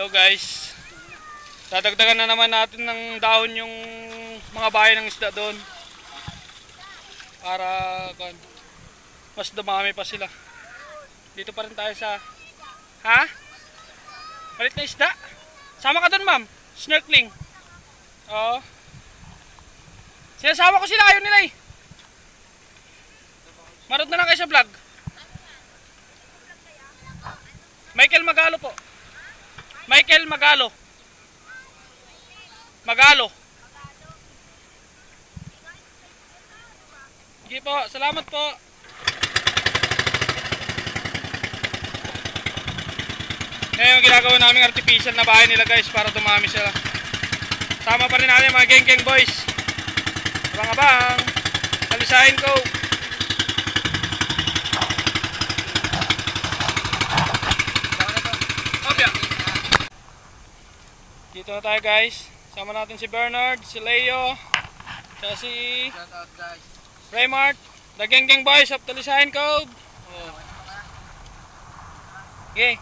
Hello guys. Dadagdagan na naman natin ng dahon yung mga bahay ng isda doon. Para mas dumami pa sila. Dito pa rin tayo sa... Ha? Malit na isda? Sama ka doon, ma'am. Snorkeling. Oo. Sinasama ko sila, ayaw nila eh. Marot na lang kayo sa vlog. Michael Magalo po. Michael Magalo. Magalo. Sige po, salamat po. Ngayon yung ginagawa naming artificial na bahay nila guys para dumami sila. Tama pa rin natin mga geng-geng boys. Abang-abang. Talisahin ko. Dito na tayo guys. Sama natin si Bernard, si Leo, si Raymart, the geng-geng boys of Talisahin Cove. Oh. Okay.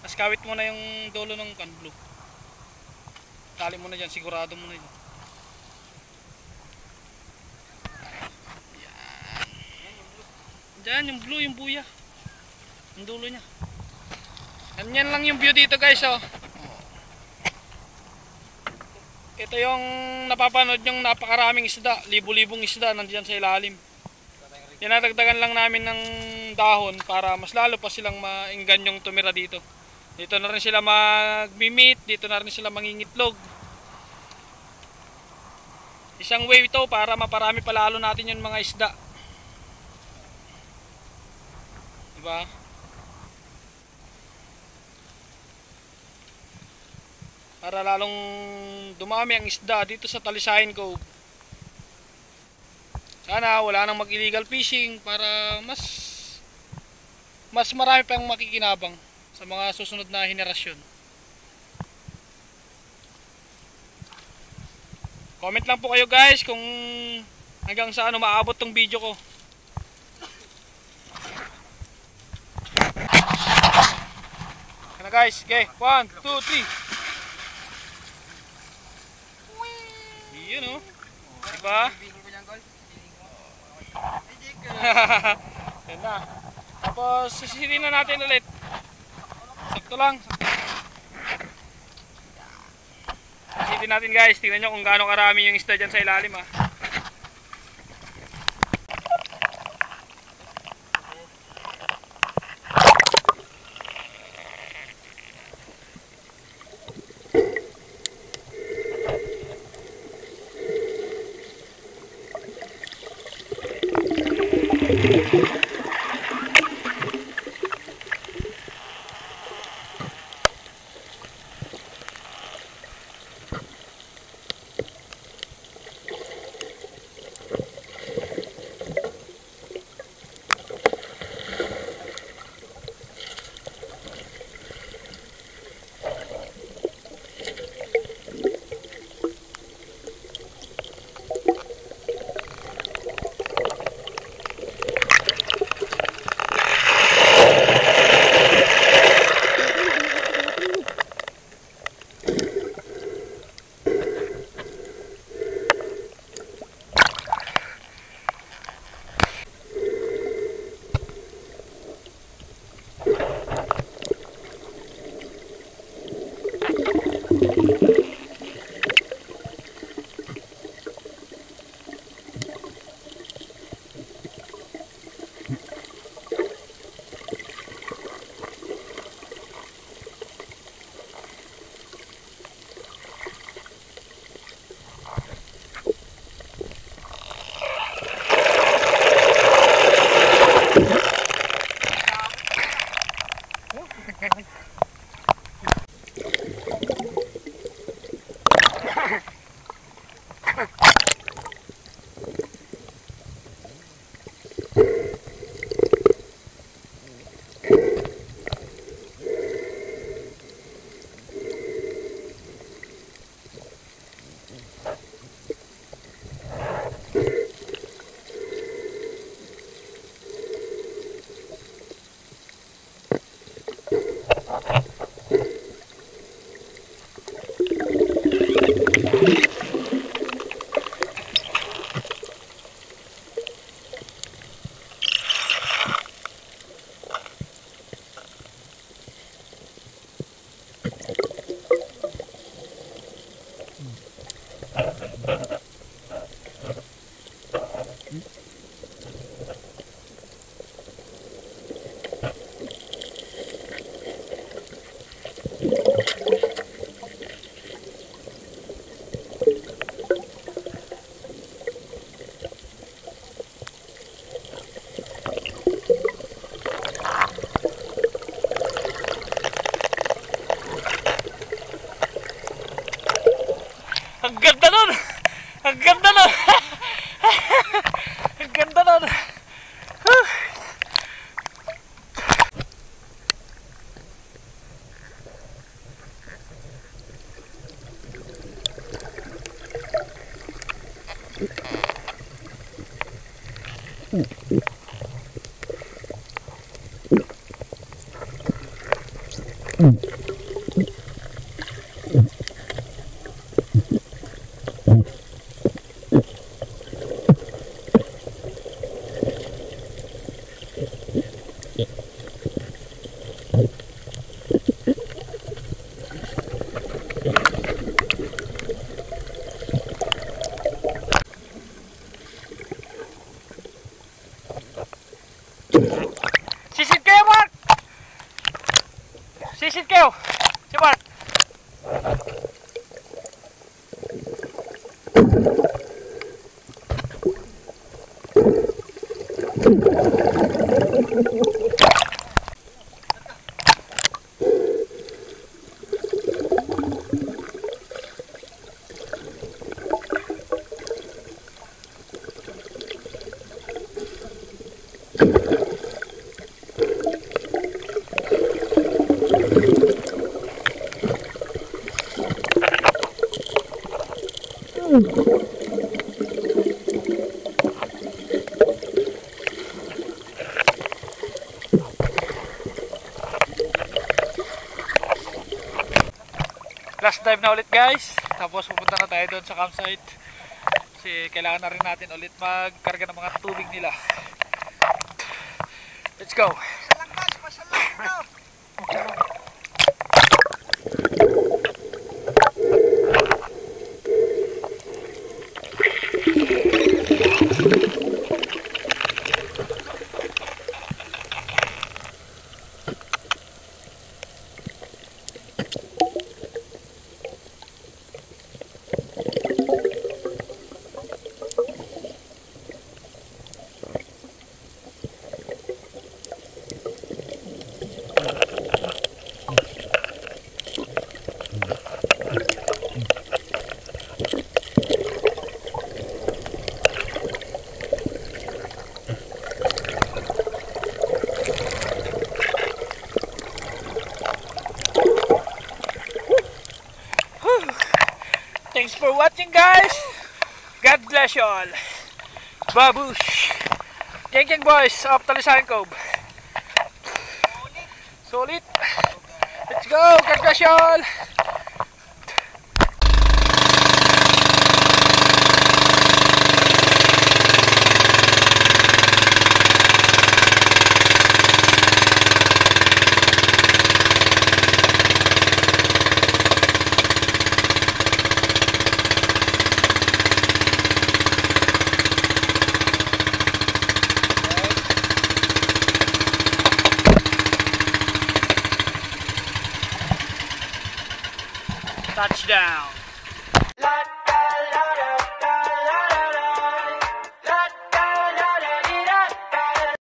Mas kawit mo na yung dulo ng blue. Tali mo na dyan, sigurado mo na dyan. Yan. Dyan, yung blue, yung buya. Yung dulo niya. Ganyan lang yung view dito guys, oh. Ito yung napapanood yung napakaraming isda, libu-libong isda nandiyan sa ilalim. Dinadagdagan lang namin ng dahon para mas lalo pa silang mainggan tumira dito. Dito na rin sila magmi-meet, dito na rin sila mangingitlog. Isang way ito para maparami pa lalo natin yung mga isda. Diba? Para lalong dumami ang isda dito sa Talisahin Cove. Sana wala nang mag-illegal fishing para mas marami pang makikinabang sa mga susunod na henerasyon. Comment lang po kayo guys kung hanggang saan umaabot tong video ko. Ano guys, okay, 1, 2, 3. Yun o. Diba? Yan na. Tapos sisiliin na natin ulit. Sakto lang. Sisiliin natin guys. Tingnan nyo kung gaano karami yung isda dyan sa ilalim ha. Sisid kayo, Mark! Sisid kayo! Si Mark! Last dive na ulit guys, tapos pupunta na tayo doon sa campsite kasi kailangan na rin natin ulit magkarga ng mga tubig nila. Let's go! Thanks for watching guys. God bless you all. Babush. Jeng boys of Talisayan Cove. Solid. Let's go. God bless you all. Touchdown.